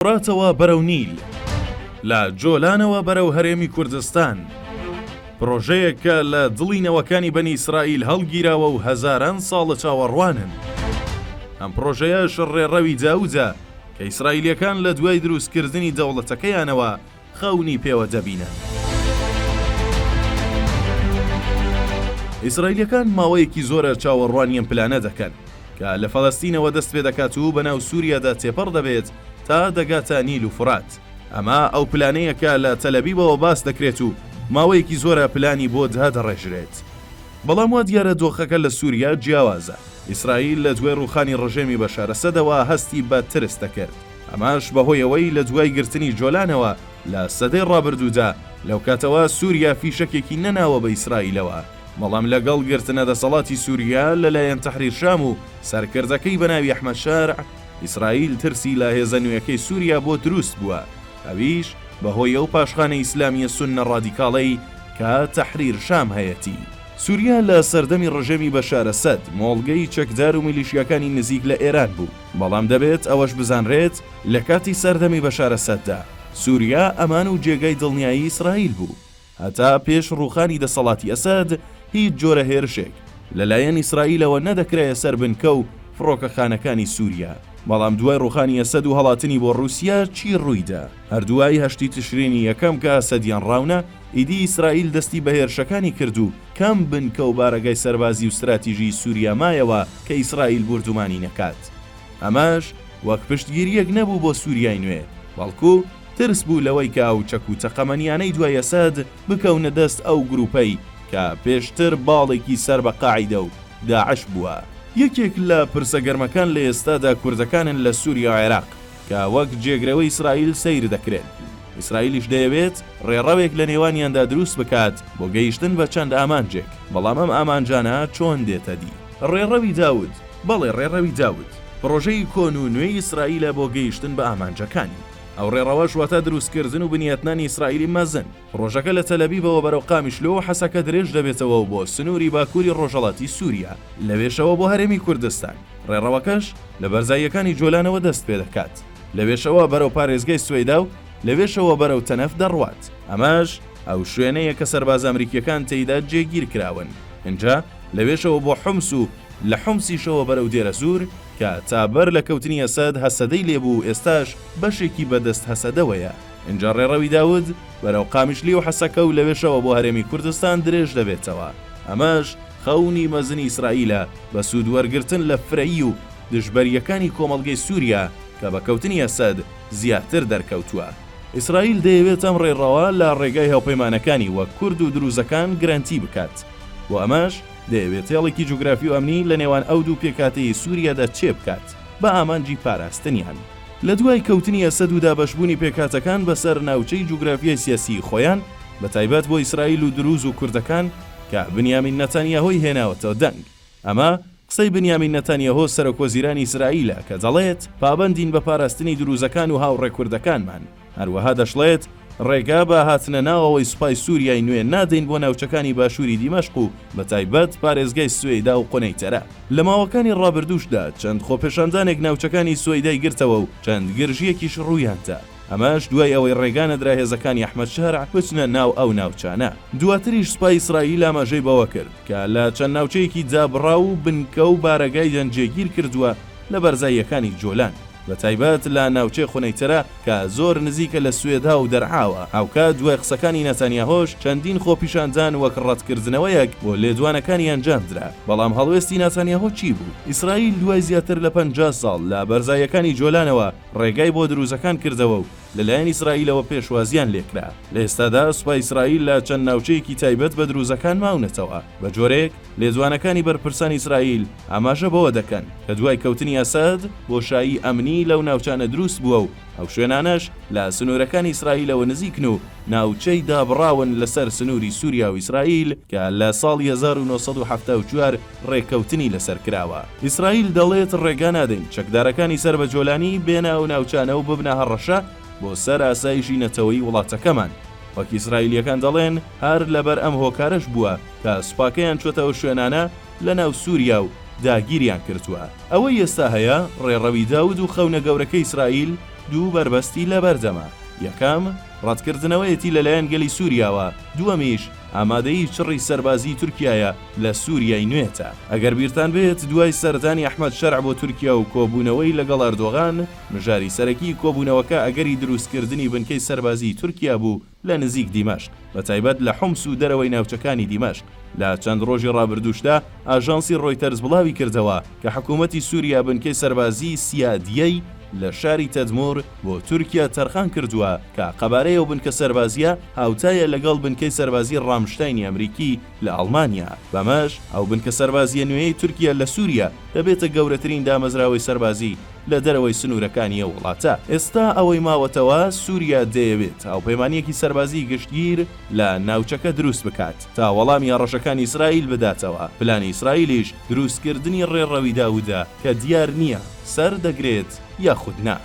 ڕاتەوە بەرەو نیل لە جۆلانەوە بەرەو هەرێمی کوردستان پرۆژەیەک کە لە دڵینەوەکانی بەنی ئیسرائیل هەڵگیراوە و هەزاران ساڵە چاوەڕوانن. ئەم پرۆژەیەش ڕێڕەوی داودە کە ئیسرائیلیەکان لە دوای دروستکردنی دەوڵەتەکەیانەوە خەونی پێوە دەبینن. ئیسرائیلیەکان ماوەیەکی زۆرە چاوەڕوانیان پلانە دەکەن کە لە فەڵەستینەوە دەست پێ دەکات و بەناو سووریادا تێپەڕ دەبێت تا دەگاتە نیل و فورات. ئەمە ئەو پلانەیەکە لە تەلەبیبەوە باس دەکرێت و ماوەیەکی زۆرە پلانی بۆ دادەڕێژرێت. بەڵام وا دیارە دۆخەکە لە سووریا جیاوازە. ئیسرائیل لە دوای ڕووخانی ڕژێمی بەشار ئەسەدەوە هەستی بە ترس دەکرد. ئەماش بەهۆیەوەی لە دوای گرتنی جۆلانەوە لە سەدەی ڕابردوودا لەو کاتەوە سووریا فیشەکێکی نەناوە بە ئیسرائیلەوە. بەڵام لەگەڵ گرتنە دەسەڵاتی سووریا لەلایەن تەحریر شام و سەرکردەکەی بەناوی ئەحمەد شارع، ئیسرائیل ترسی لە هێزە نوێیەکەی سووریا بۆ دروست بووە. ئەویش بەهۆی ئەو پاشخانە ئیسلامیە سوننە ڕادیکاڵەی کە تەحریر شام هەیەتی. سووریا لە سەردەمی ڕژێمی بەشار ئەسەد مۆڵگەی چەکدار و میلیشیەکانی نزیک لە ئێران بوو. بەڵام دەبێت ئەوەش بزانرێت لە کاتی سەردەمی بەشار ئەسەددا سووریا ئەمان و جێگای دڵنیایی ئیسرائیل بوو. هەتا پێش ڕووخانی دەسەڵاتی ئەسەد هیچ جۆرە هێرشێک لەلایەن ئیسرائیلەوە نەدەکرایە سەر بنکە و فڕۆکەخانەکانی سووریا. بەڵام دوای ڕووخانی ئەسەد و هەڵاتنی بۆ رووسیا چی ڕوویدا؟ هەردووای هەشتی تشرینی یەکەم کە ئەسەدیان ڕاونە، ئیدی ئیسرائیل دەستی بە هێرشەکانی کرد و کەم بنکە و بارەگای سەربازی و استراتیژی سووریا مایەوە کە ئیسرائیل بردومانی نەکات. ئەمەش وەک پشتگیریەک نەبوو بۆ سووریای نوێ، بەڵکو ترس بوو لەوەی کە ئەو چەک و چەقەمەنیانەی دوای ئەسەد بکەونە دەست ئەو گروپەی کە پێشتر باڵێکی سەر بە قاعیدە و داعش بووە. یەکێک لە پرسەگەرمەکان لە ئێستادا کوردەکانن لە سووریا و عێراق کە وەک جێگرەوەی ئیسرائیل سەیر دەکرێن. ئیسرائیلیش دەیەوێت ڕێڕەوێک لە نێوانیاندا دروست بکات بۆ گەیشتن بە چەند ئامانجێک. بەڵام ئەم ئامانجانە چۆن دێتە دی؟ ڕێڕەوی داود، بەڵێ ڕێڕەوی داود پرۆژەی کۆن و نوێی ئیسرائیلە بۆ گەیشتن بە ئامانجەکانی. ئەو ڕێڕەوەش واتە دروستکردن و بنیاتنانی ئیسرائیلی مەزن. پرۆژەکە لە تەلەبیبەوە بەرەو قامیشلۆ حەسەکە درێژ دەبێتەوە و بۆ سنووری باکووری ڕۆژهەڵاتی سووریا لەوێشەوە بۆ هەرێمی کوردستان. ڕێڕەوەکەش لە بەرزاییەکانی جۆلانەوە دەست پێ دەکات، لەوێشەوە بەرەو پارێزگای سوێدا و لەوێشەوە بەرەو تەنەف دەڕوات. ئەمەش ئەو شوێنەیە کە سەرباز ئەمریکیەکان تێیدا جێگیر کراون. اینجا لەوێشەوە بۆ حومس و لە حومسیشەوە بەرەو دێرە زور کە تابەر لە کەوتنی ئەسەد هەسەدەی لێبوو، ئێستاش بەشێکی بەدەست هەسەدەوەیە. اینجا ڕێڕەوی داود بەرەو قامیشلی و حەسەکە و لەوێشەوە بۆ هەرێمی کوردستان درێژ دەبێتەوە. ئەمەش خەونی مەزنی ئیسرائیلە بە سوودوەرگرتن لە فرەیی و دژبەریەکانی کۆمەڵگەی سووریا کە بە کەوتنی ئەسەد زیاتر دەرکەوتووە. ئیسرائیل دەیەوێت ئەم ڕێڕەوە لە ڕێگای هەوپەیمانەکانی وەک کورد و دروزەکان گرانتی بکات. بۆ ئەمەش دەیەوێت هێڵێکی جوگرافی و ئەمنی لە نێوان ئەو دوو پێکاتەی سووریادا چێ بکات بە ئامانجی پاراستنیان. لە دوای کەوتنی ئەسەد و دابەشبوونی پێکاتەکان بەسەر ناوچەی جوگرافیای سیاسی خۆیان، بە تایبەت بۆ ئیسرائیل و دروز و کوردەکان کە بنیامین نەتانیاهۆی هێناوەتەوە دەنگ. ئەمە قسەی بنیامین نەتانیاهۆ سەرۆکوەزیرانی ئیسرائیلە کە دەڵێت پابەندین بە پاراستنی دروزەکان و هاوڕێ کوردەکانمان. هەروەها دەشڵێت ڕێگا بە هاتنە ناوەوەی سوپای سووریای نوێ نادەین بۆ ناوچەکانی باشووری دیمەشق و بە تایبەت پارێزگای سوێدا و قونەیتەرە. لە ماوەکانی ڕابردووشدا چەند خۆپێشاندانێک ناوچەکانی سوێدای گرتەوە و چەند گرژیەکیش ڕوویاندا. ئەمەش دوای ئەوەی ڕێگانەدرا هێزەکانی ئەحمەد شارع بچنە ناو ئەو ناوچانە. دواتریش سوپای ئیسرائیل ئاماژەی بەوە کرد کە لە چەند ناوچەیەکی دابڕا و بنکە و بارەگای جێگیر کردووە لە بەرزاییەکانی جۆلان، بە تایبەت لە ناوچەی خونەیتەرە کە زۆر نزیکە لە سوێدا و دەرعاوە. هاوکات دوای قسەکانی نەتانیاهۆش چەندین خۆپیشاندان وەک ڕەتکردنەوەیەک بۆ لێدوانەکانی ئەنجامدرا. بەڵام هەڵوێستی نەتانیاهۆ چی بوو؟ ئیسرائیل دوای زیاتر لە 50 ساڵ لە بەرزاییەکانی جۆلانەوە ڕێگای بۆ دروزەکان کردەوە و لەلایەن ئیسرائیلەوە پێشوازیان لێکرا. لە ئێستادا سوپای ئیسرائیل لە چەند ناوچەیەکی تایبەت بە دروزەکان ماونەتەوە. بە جۆرێک لێدوانەکانی بەرپرسان ئیسرائیل ئاماژە بەوە دەکەن کە دوای کەوتنی ئەسەد بۆشایی ئەمنی لەو ناوچانە دروست بووە و ئەو شوێنانەش لە سنوورەکانی ئیسرائیلەوە نزیکن و ناوچەی دابڕاون لەسەر سنووری سووریا و ئیسرائیل کە لە ساڵی 1974 ڕێکەوتنی لەسەر کراوە. ئیسرائیل دەڵێت ڕێگا نادەین چەکدارەکانی سەر بە جۆلانی بێنە و ناوچانە و ببنە هەڕەشە بۆ سەر ئاسایشی نەتەوەی وڵاتەکەمان. وەک ئیسرائیلیەکان دەڵێن هەر لەبەر ئەم هۆکارش بووە کە سوپاکەیان چۆتەوە شوێنانە لە ناو سووریا و داگیریان کردووە. ئەوەی ئێستا هەیە ڕێڕەوی داود و خەونە گەورەکەی ئیسرائیل دوو بربەستی لە بەردەمە. یەکەم ڕەتکردنەوەیەتی لەلایەن گەلی سووریاوە، دووەمیش ئامادەی چڕی سەربازی تورکیایە لە سووریای نوێتە. ئەگەر بیرتان بێت دوای سەردانی ئەحمەد شەرع بۆ تورکیا و کۆبوونەوەی لەگەڵ ئەردۆغان، مژاری سەرەکی کۆبوونەوەکە ئەگەری دروستکردنی بنکەی سەربازی تورکیا بوو لە نزیک دیمەشق، بەتایبەت لە حومس و دەرەوەی ناوچەکانی دیمەشق. لە چەند ڕۆژی ڕابردووشدا ئاژانسی ڕۆیتەرز بڵاوی کردەوە کە حکوومەتی سووریا بنکەی سەربازی سیادیەی لە شاری تەدمۆر بۆ تورکیا تەرخان کردووە کە قەبارەی ئەو بنکە سەربازیە هاوتایە لەگەڵ بنکەی سەربازی ڕامشتاینی ئەمریکی لە ئەڵمانیا. بەمەش ئەو بنکە سەربازیە نوێی تورکیا لە سووریا دەبێتە گەورەترین دامەزراوەی سەربازی لە دەرەوەی سنوورەکانی وڵاتە. ئێستا ئەوەی ماوەتەوە سووریا دەیەوێت هاوپەیمانیەکی سەربازی گشتگیر لە ناوچەکە دروست بکات تا وەڵامی هەڕەشەکانی ئیسرائیل بداتەوە. پلانی ئیسرائیلیش دروستکردنی ڕێڕەوی داوودە کە دیار نییە سەر دەگرێت یاخود نا.